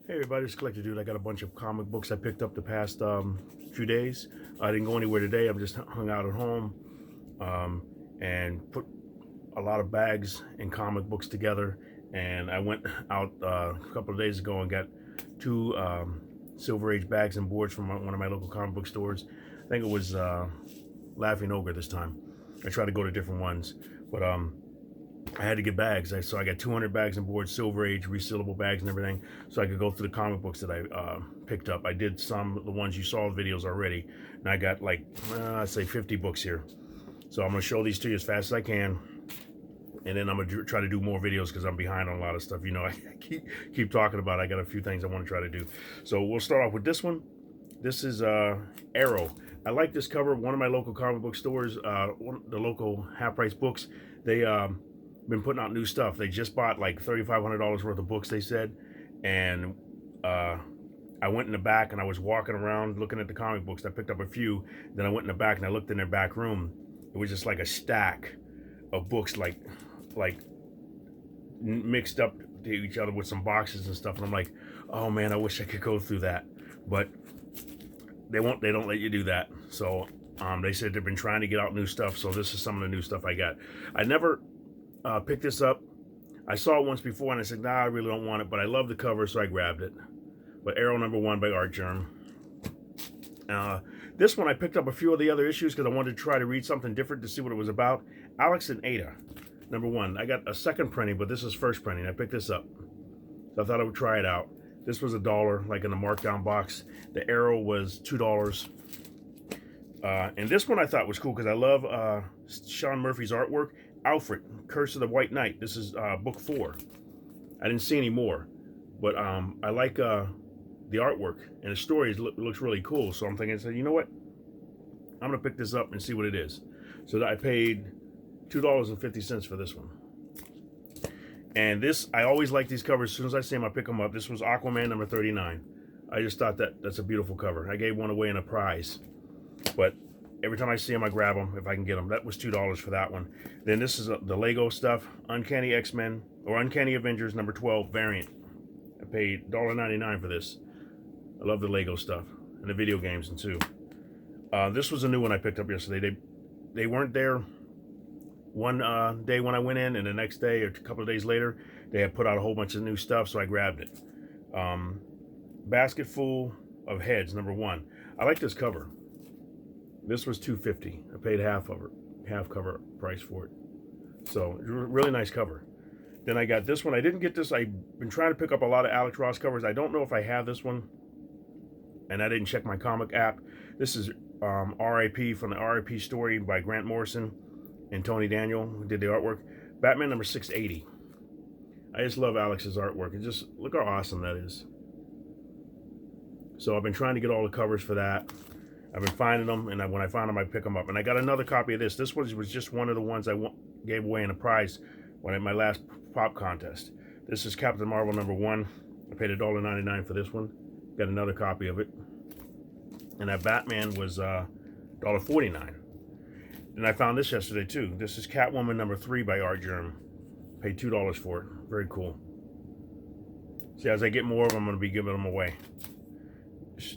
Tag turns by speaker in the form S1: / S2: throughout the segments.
S1: Hey everybody, it's Collector Dude. I got a bunch of comic books I picked up the past few days. I didn't go anywhere today. I'm just hung out at home and put a lot of bags and comic books together. And I went out a couple of days ago and got two Silver Age bags and boards from one of my local comic book stores. I think it was Laughing Ogre this time. I tried to go to different ones, but I had to get bags. So I got 200 bags and boards, Silver Age, resealable bags and everything, so I could go through the comic books that I picked up. I did some of the ones you saw the videos already, and I got like, I'd say 50 books here. So I'm going to show these to you as fast as I can, and then I'm going to try to do more videos because I'm behind on a lot of stuff. You know, I keep talking about it. I got a few things I want to try to do. So we'll start off with this one. This is Arrow. I like this cover. One of my local comic book stores, the local half price books, they been putting out new stuff. They just bought like $3,500 worth of books, they said, and I went in the back and I was walking around looking at the comic books. I picked up a few. Then I went in the back and I looked in their back room. It was just like a stack of books, like mixed up to each other with some boxes and stuff. And I'm like, oh man, I wish I could go through that, but they won't. They don't let you do that. So they said they've been trying to get out new stuff. So this is some of the new stuff I got. I never picked this up. I saw it once before and I said, nah, I really don't want it, but I love the cover, so I grabbed it. But Arrow #1 by Artgerm. This one I picked up a few of the other issues because I wanted to try to read something different to see what it was about. Alex and Ada, #1. I got a second printing, but this is first printing. I picked this up, so I thought I would try it out. This was $1, like in the markdown box. The Arrow was $2. And this one I thought was cool because I love Sean Murphy's artwork. Alfred, Curse of the White Knight. This is book 4. I didn't see any more, but I like the artwork and the story looks really cool. So I'm thinking, you know what? I'm gonna pick this up and see what it is. So I paid $2.50 for this one. And this, I always like these covers. As soon as I see them, I pick them up. This was Aquaman #39. I just thought that's a beautiful cover. I gave one away in a prize, but every time I see them, I grab them if I can get them. That was $2 for that one. Then this is the Lego stuff, Uncanny X-Men or Uncanny Avengers #12 variant. I paid $1.99 for this. I love the Lego stuff and the video games and too. This was a new one I picked up yesterday. They weren't there one day when I went in, and the next day or a couple of days later, they had put out a whole bunch of new stuff, so I grabbed it. Basket Full of Heads #1. I like this cover. This was $2.50. I paid half cover price for it. So really nice cover. Then I got this one. I didn't get this. I've been trying to pick up a lot of Alex Ross covers. I don't know if I have this one, and I didn't check my comic app. This is R.I.P. from the R.I.P. story by Grant Morrison and Tony Daniel, who did the artwork. Batman #680. I just love Alex's artwork. And just look how awesome that is. So I've been trying to get all the covers for that. I've been finding them, and when I find them, I pick them up. And I got another copy of this. This was just one of the ones I gave away in a prize at my last pop contest. This is Captain Marvel #1. I paid $1.99 for this one. Got another copy of it. And that Batman was $1.49. And I found this yesterday too. This is Catwoman #3 by Artgerm. Paid $2 for it. Very cool. See, as I get more of them, I'm going to be giving them away.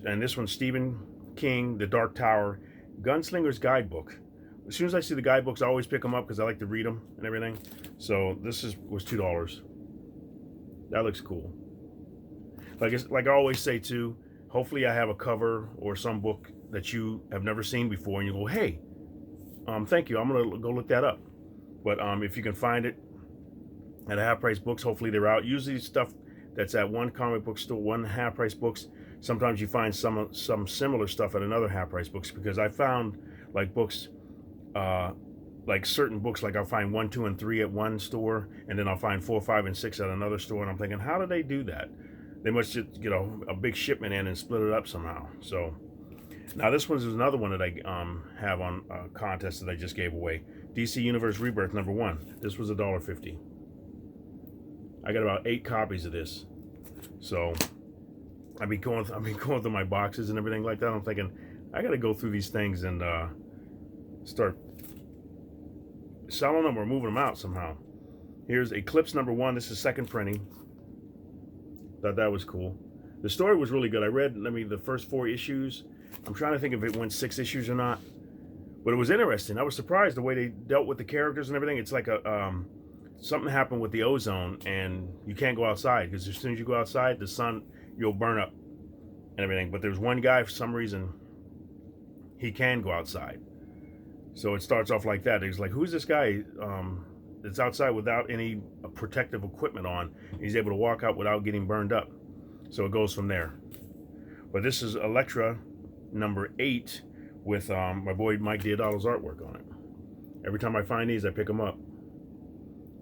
S1: And this one's Stephen King, The Dark Tower, Gunslinger's Guidebook. As soon as I see the guidebooks, I always pick them up because I like to read them and everything. So this was $2. That looks cool. Like I always say too, hopefully I have a cover or some book that you have never seen before, and you go, hey, thank you. I'm gonna go look that up. But if you can find it at a half price books, hopefully they're out. Usually stuff that's at one comic book store, one half price books. Sometimes you find some similar stuff at another half price books, because I found like books, like certain books, like I'll find 1, 2, and 3 at one store, and then I'll find 4, 5, and 6 at another store, and I'm thinking, how do they do that? They must just get a big shipment in and split it up somehow. So now this one is another one that I have on a contest that I just gave away. DC Universe Rebirth #1. This was $1.50. I got about 8 copies of this. So I've been going through my boxes and everything like that. I'm thinking, I got to go through these things and start selling them or moving them out somehow. Here's Eclipse #1. This is second printing. Thought that was cool. The story was really good. I read, the first 4 issues. I'm trying to think if it went 6 issues or not, but it was interesting. I was surprised the way they dealt with the characters and everything. It's like something happened with the ozone, and you can't go outside because as soon as you go outside, the sun, you'll burn up and everything. But there's one guy, for some reason, he can go outside. So it starts off like that. He's like, who's this guy that's outside without any protective equipment on? He's able to walk out without getting burned up. So it goes from there. But this is Elektra number 8 with my boy Mike Deodato's artwork on it. Every time I find these, I pick them up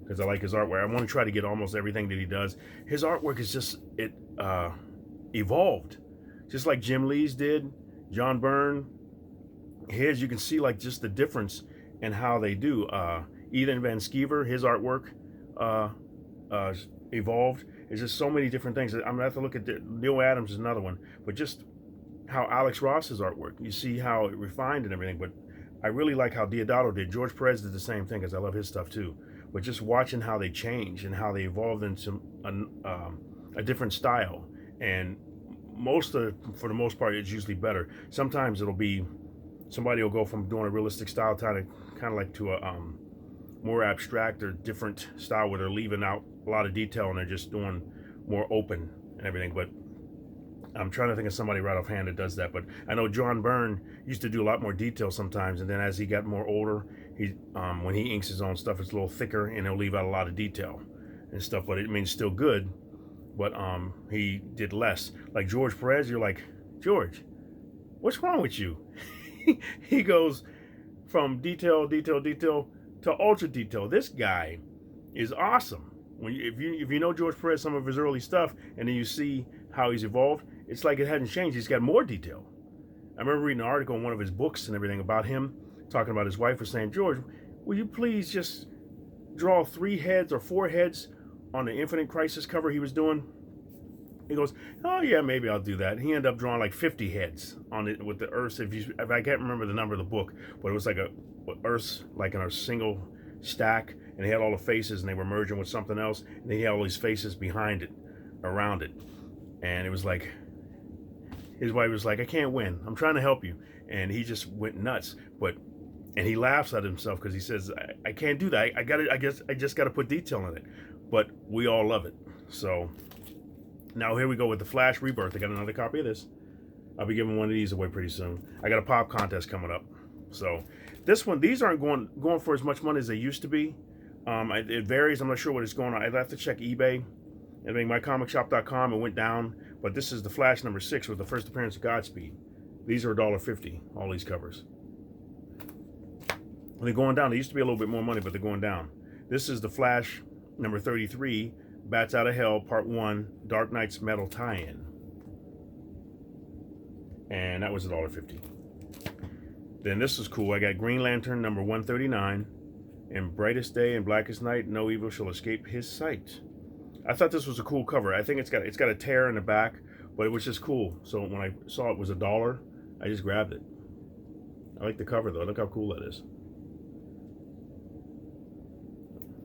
S1: because I like his artwork. I want to try to get almost everything that he does. His artwork is just, it evolved. Just like Jim Lee's did, John Byrne. His, you can see like just the difference in how they do. Ethan Van Sciver, his artwork evolved. It's just so many different things. I'm gonna have to look at Neil Adams is another one, but just how Alex Ross's artwork, you see how it refined and everything. But I really like how Deodato did. George Perez did the same thing, because I love his stuff too. But just watching how they change and how they evolved into a different style, and for the most part, it's usually better. Sometimes it'll be somebody will go from doing a realistic style kind of like to a more abstract or different style where they're leaving out a lot of detail and they're just doing more open and everything. But I'm trying to think of somebody right offhand that does that. But I know John Byrne used to do a lot more detail sometimes, and then as he got more older, he when he inks his own stuff, it's a little thicker and he'll leave out a lot of detail and stuff. But it means still good, but he did less. Like George Perez, you're like, George, what's wrong with you? He goes from detail to ultra detail. This guy is awesome. If you know George Perez, some of his early stuff, and then you see how he's evolved, it's like it hadn't changed. He's got more detail. I remember reading an article in one of his books and everything about him, talking about his wife, was saying, George, will you please just draw 3 heads or 4 heads on the Infinite Crisis cover he was doing? He goes, oh yeah, maybe I'll do that. He ended up drawing like 50 heads on it with the Earths. If I can't remember the number of the book, but it was like Earths like in a single stack, and he had all the faces, and they were merging with something else, and then he had all these faces behind it, around it, and it was like his wife was like, I can't win. I'm trying to help you, and he just went nuts. And he laughs at himself because he says, I can't do that. I just got to put detail in it, but we all love it. So. Now here we go with the Flash Rebirth. I got another copy of this. I'll be giving one of these away pretty soon. I got a pop contest coming up. So this one, these aren't going for as much money as they used to be. It varies. I'm not sure what it's going on. I'd have to check eBay. I mean, mycomicshop.com, it went down. But this is the Flash number 6 with the first appearance of Godspeed. These are $1.50, all these covers. They're going down. They used to be a little bit more money, but they're going down. This is the Flash number 33. Bats Out of Hell, Part 1, Dark Knight's Metal tie-in. And that was $1.50. Then this is cool. I got Green Lantern number 139. In brightest day and blackest night, no evil shall escape his sight. I thought this was a cool cover. I think it's got a tear in the back, but it was just cool. So when I saw it was $1, I just grabbed it. I like the cover though. Look how cool that is.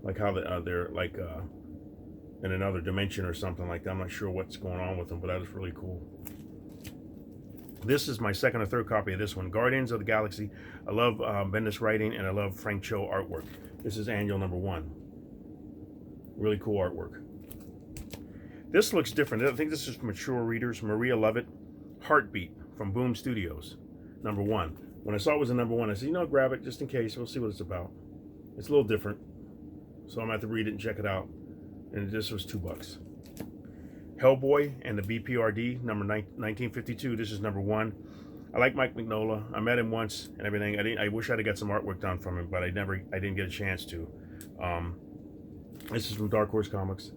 S1: Like how they're like in another dimension or something like that. I'm not sure what's going on with them, but that is really cool. This is my second or third copy of this one, Guardians of the Galaxy. I love Bendis writing, and I love Frank Cho artwork. This is annual number 1. Really cool artwork. This looks different. I think this is for mature readers. Maria Lovett, Heartbeat from Boom Studios, number 1. When I saw it was a number 1, I said, grab it just in case. We'll see what it's about. It's a little different, so I'm going to have to read it and check it out. And this was $2. Hellboy and the BPRD, number 1952. This is number 1. I like Mike Mignola. I met him once and everything. I wish I'd have got some artwork done from him, but I didn't get a chance to. This is from Dark Horse Comics.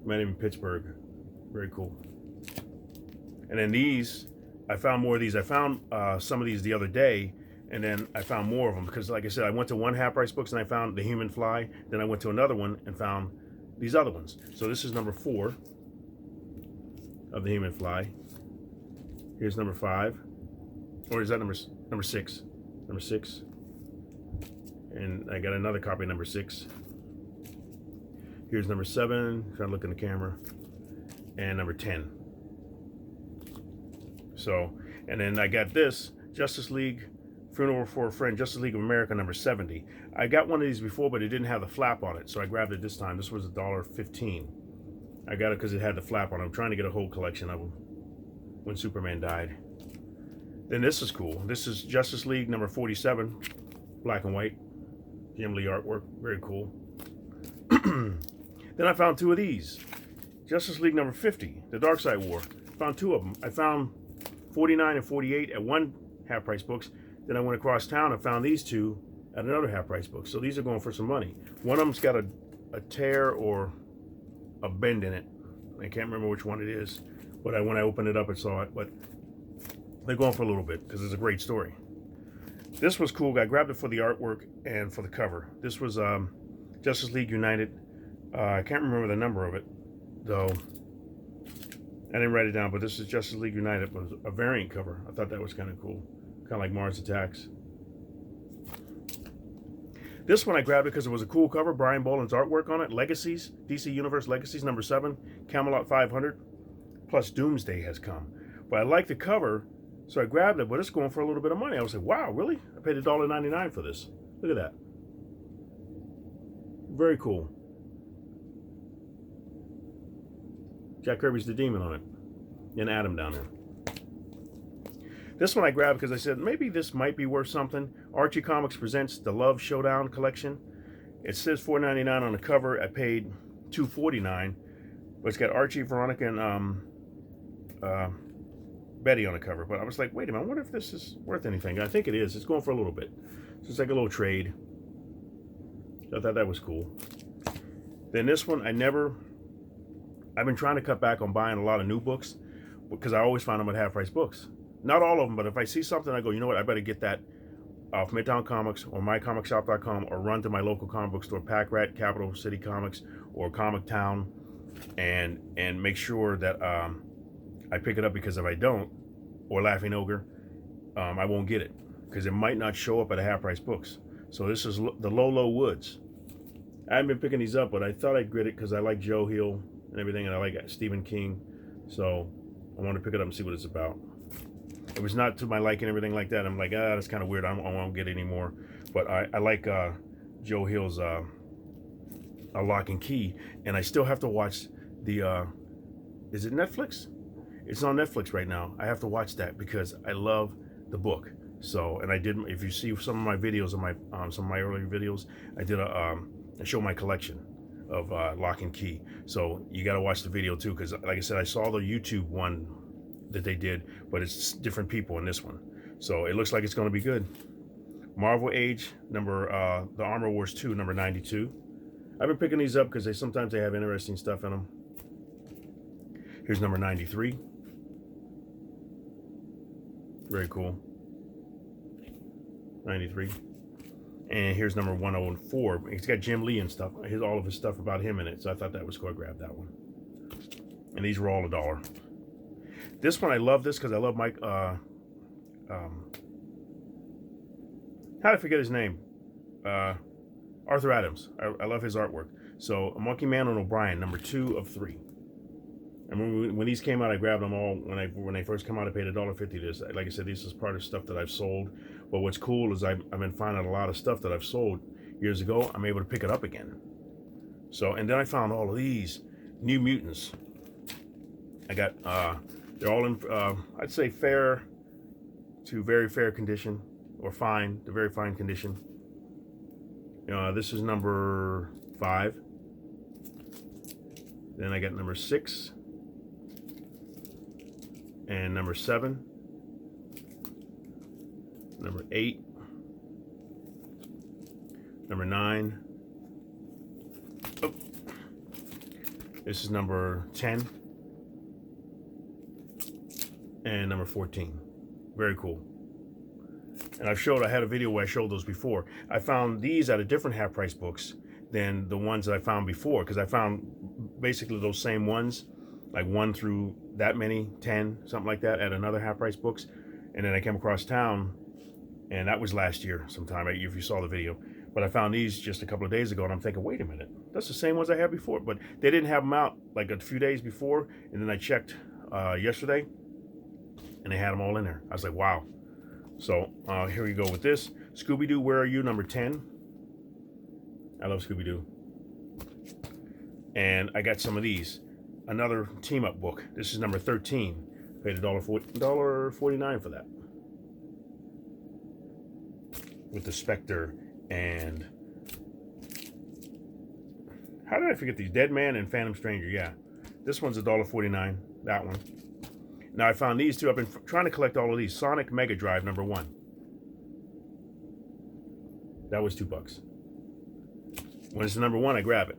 S1: Met him in Pittsburgh. Very cool. And then these, I found more of these. I found some of these the other day, and then I found more of them because, like I said, I went to one Half Price Books and I found The Human Fly. Then I went to another one and found these other ones. So this is number 4 of The Human Fly. Here's number 5. Or is that number 6? Number 6. And I got another copy of number 6. Here's number 7. Trying to look in the camera. and number 10. So, and then I got this Justice League Funeral for a Friend, Justice League of America number 70. I got one of these before, but it didn't have the flap on it, so I grabbed it this time. This was $1.15. I got it because it had the flap on it. I'm trying to get a whole collection of them when Superman died. Then this is cool. This is Justice League number 47, black and white. Jim Lee artwork, very cool. Then I found two of these. Justice League number 50, The Dark Side War. Found two of them. I found 49 and 48 at one half price books. Then I went across town and found these two at another half price book. So these are going for some money. One of them's got a tear or a bend in it. I can't remember which one it is. But when I opened it up, I saw it. But they're going for a little bit because it's a great story. This was cool. I grabbed it for the artwork and for the cover. This was Justice League United. I can't remember the number of it, though. I didn't write it down, but this is Justice League United. But it was a variant cover. I thought that was kind of cool. Kind of like Mars Attacks. This one I grabbed because it was a cool cover. Brian Boland's artwork on it. Legacies. DC Universe Legacies number 7. Camelot 500. Plus Doomsday has come. But I like the cover, so I grabbed it, but it's going for a little bit of money. I was like, wow, really? I paid $1.99 for this. Look at that. Very cool. Jack Kirby's the Demon on it. And Adam down there. This one I grabbed because I said, maybe this might be worth something. Archie Comics presents the Love Showdown collection. It says $4.99 on the cover. I paid $2.49. But it's got Archie, Veronica, and Betty on the cover. But I was like, wait a minute, I wonder if this is worth anything. I think it is. It's going for a little bit. So it's like a little trade. So I thought that was cool. Then this one, I've been trying to cut back on buying a lot of new books because I always find them at half price books. Not all of them, but if I see something, I go, you know what, I better get that off Midtown Comics or mycomicshop.com or run to my local comic book store, Pack Rat, Capital City Comics, or Comic Town, and make sure that I pick it up, because if I don't, or Laughing Ogre, I won't get it because it might not show up at a half price books. So this is the Low Woods. I haven't been picking these up, but I thought I'd get it because I like Joe Hill and everything, and I like Stephen King. So I want to pick it up and see what it's about. It was not to my liking, everything like that. I'm like, that's kind of weird. I won't get it anymore. But I like Joe Hill's Lock and Key, and I still have to watch the. Is it Netflix? It's on Netflix right now. I have to watch that because I love the book. So, and I did. If you see some of my videos, some of my earlier videos, I did I show my collection of Lock and Key. So you got to watch the video too, because like I said, I saw the YouTube one that they did, but it's different people in this one. So it looks like it's going to be good. Marvel Age number the Armor Wars 2 number 92. I've been picking these up because sometimes they have interesting stuff in them. Here's number 93. Very cool. 93. And here's number 104. It's got Jim Lee and stuff. Here's all of his stuff about him in it. So I thought that was cool. I grabbed that one. And these were all $1. This one, I love this because I love Mike. How did I forget his name? Arthur Adams. I love his artwork. So Monkey Man and O'Brien, number 2 of 3. And when these came out, I grabbed them all. When they first come out, I paid $1.50. This, like I said, this is part of stuff that I've sold. But what's cool is I've been finding a lot of stuff that I've sold years ago. I'm able to pick it up again. So, and then I found all of these New Mutants. I got they're all in I'd say fair to very fair condition, or fine to very fine condition. This is number 5. Then I got number 6. And number 7, number 8, number 9. Oh, this is number 10, and number 14. Very cool. And I had a video where I showed those before. I found these at a different half price books than the ones that I found before, because I found basically those same ones, like 1 through that many, 10, something like that, at another half price books. And then I came across town, and that was last year sometime, if you saw the video. But I found these just a couple of days ago, and I'm thinking, wait a minute, that's the same ones I had before, but they didn't have them out like a few days before, and then I checked yesterday, and they had them all in there. I was like, wow. So here we go with this. Scooby-Doo, Where Are You, number 10. I love Scooby-Doo. And I got some of these. Another team-up book. This is number 13. Paid $1.49 for that. With the Spectre and... How did I forget these? Dead Man and Phantom Stranger, yeah. This one's $1.49, that one. Now I found these two. I've been trying to collect all of these. Sonic Mega Drive, number 1. That was $2. When it's the number 1, I grab it.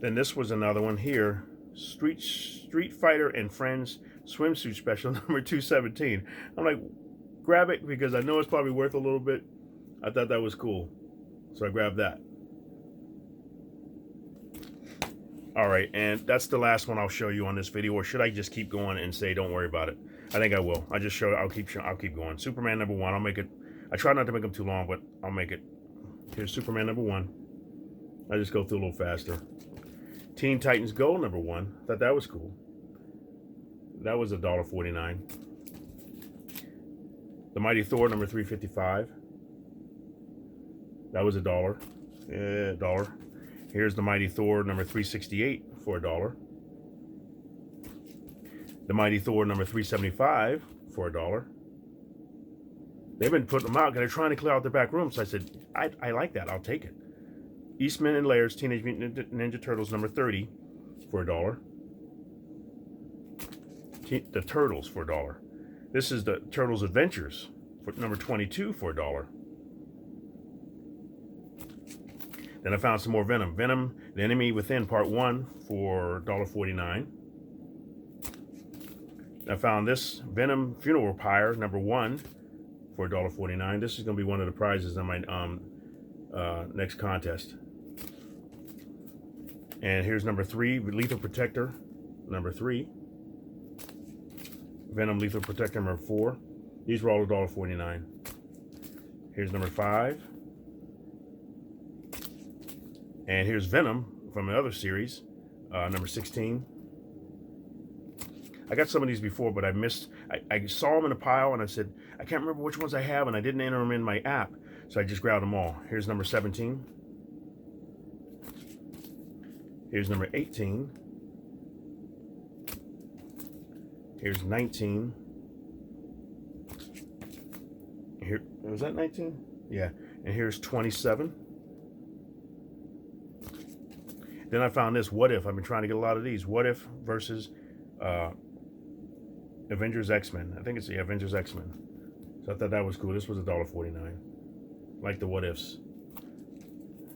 S1: Then this was another one here. Street Fighter and Friends Swimsuit Special, number 217. I'm like, grab it because I know it's probably worth a little bit. I thought that was cool. So I grabbed that. All right, and that's the last one I'll show you on this video, or should I just keep going and say don't worry about it? I think I will. I'll keep going. Superman number 1. I'll make it. I try not to make them too long, but I'll make it. Here's Superman number 1. I just go through a little faster. Teen Titans Go number 1. Thought that was cool. That was $1.49. The Mighty Thor number 355. That was $1. $1. Here's the Mighty Thor number 368 for $1. The Mighty Thor number 375 for $1. They've been putting them out because they're trying to clear out the back room. So I said, I like that. I'll take it. Eastman and Laird's Teenage Mutant Ninja Turtles number 30 for $1. The Turtles for $1. This is the Turtles Adventures for number 22 for $1. Then I found some more Venom. Venom, The Enemy Within, Part 1 for $1.49. I found this Venom Funeral Pyre, number 1 for $1.49. This is going to be one of the prizes in my next contest. And here's number 3, Lethal Protector, number 3. Venom Lethal Protector, number 4. These were all $1.49. Here's number 5. And here's Venom from another series, number 16. I got some of these before, but I missed. I saw them in a pile, and I said, I can't remember which ones I have, and I didn't enter them in my app, so I just grabbed them all. Here's number 17. Here's number 18. Here's 19. Here, was that 19? Yeah. And here's 27. Then I found this What If. I've been trying to get a lot of these. What If versus Avengers X-Men. I think it's the Avengers X-Men. So I thought that was cool. This was $1.49. Like the What Ifs.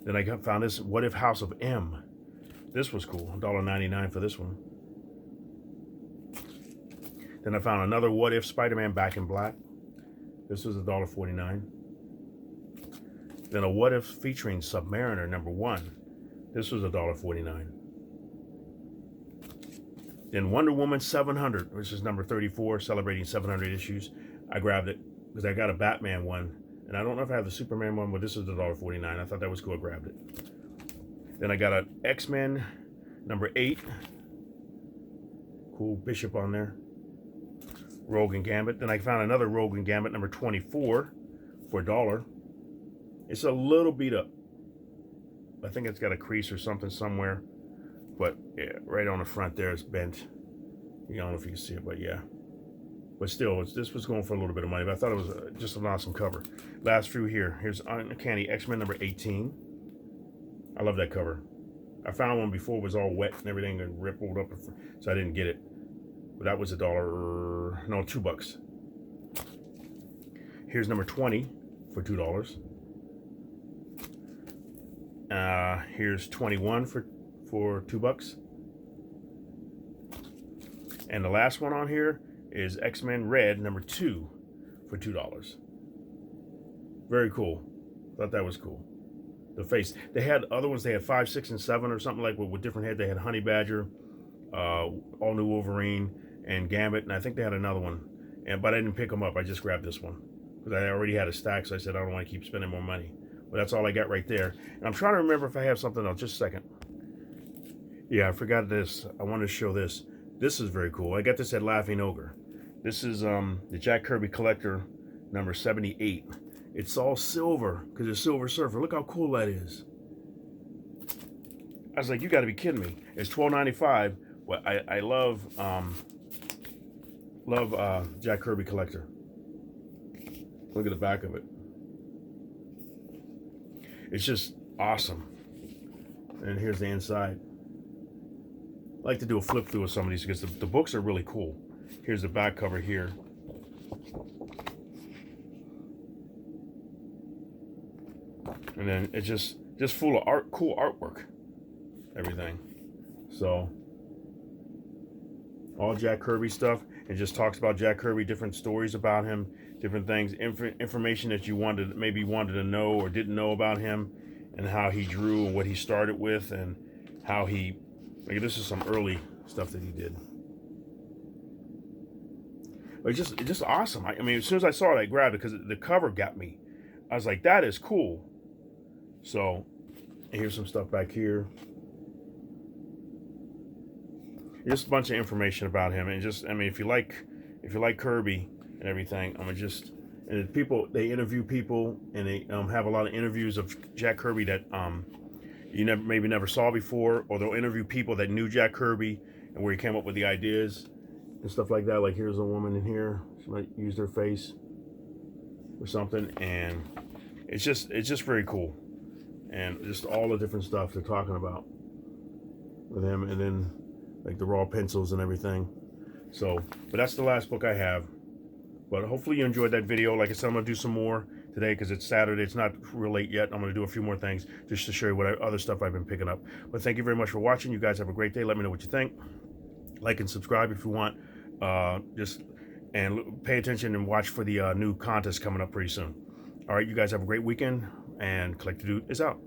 S1: Then I found this What If House of M. This was cool. $1.99 for this one. Then I found another What If Spider-Man Back in Black. This was $1.49. Then a What If featuring Submariner number 1. This was $1.49. Then Wonder Woman 700, which is number 34, celebrating 700 issues. I grabbed it because I got a Batman one. And I don't know if I have the Superman one, but this is $1.49. I thought that was cool. I grabbed it. Then I got an X-Men number 8. Cool Bishop on there. Rogue and Gambit. Then I found another Rogue and Gambit number 24 for $1. It's a little beat up. I think it's got a crease or something somewhere. But yeah, right on the front there, it's bent. I don't know if you can see it, but yeah. But still, this was going for a little bit of money. But I thought it was just an awesome cover. Last few here. Here's Uncanny X-Men number 18. I love that cover. I found one before. It was all wet and everything and rippled up. So I didn't get it. But that was $2. Here's number 20 for $2. Here's 21 for $2. And the last one on here is X-Men Red number 2 for $2. Very cool. Thought that was cool. The face. They had other ones. They had 5, 6, and 7 or something like with different heads. They had Honey Badger, All New Wolverine, and Gambit, and I think they had another one. But I didn't pick them up. I just grabbed this one because I already had a stack. So I said I don't want to keep spending more money. But that's all I got right there. And I'm trying to remember if I have something else. Just a second. Yeah, I forgot this. I wanted to show this. This is very cool. I got this at Laughing Ogre. This is the Jack Kirby Collector number 78. It's all silver because it's Silver Surfer. Look how cool that is. I was like, you got to be kidding me. It's $12.95. Well, I love Jack Kirby Collector. Look at the back of it. It's just awesome. And here's the inside. I like to do a flip through of some of these because the books are really cool. Here's the back cover here. And then it's just full of art, cool artwork, everything. So all Jack Kirby stuff. It just talks about Jack Kirby, different stories about him, different things, information that you wanted to know or didn't know about him, and how he drew and what he started with, and how he. Like, this is some early stuff that he did. But it's just awesome. I mean, as soon as I saw it, I grabbed it because the cover got me. I was like, that is cool. So here's some stuff back here. Just a bunch of information about him, and just, I mean, if you like Kirby and everything, and people, they interview people, and they have a lot of interviews of Jack Kirby that you maybe never saw before, or they'll interview people that knew Jack Kirby and where he came up with the ideas and stuff like that. Like, here's a woman in here. She might use their face or something, and it's just very cool, and just all the different stuff they're talking about with him, and then like the raw pencils and everything. So, but that's the last book I have. But hopefully you enjoyed that video. Like I said, I'm gonna do some more today because it's Saturday. It's not real late yet. I'm gonna do a few more things just to show you what other stuff I've been picking up. But thank you very much for watching. You guys have a great day. Let me know what you think. Like and subscribe if you want. And pay attention and watch for the new contest coming up pretty soon. All right, you guys have a great weekend. And Collector Dude is out.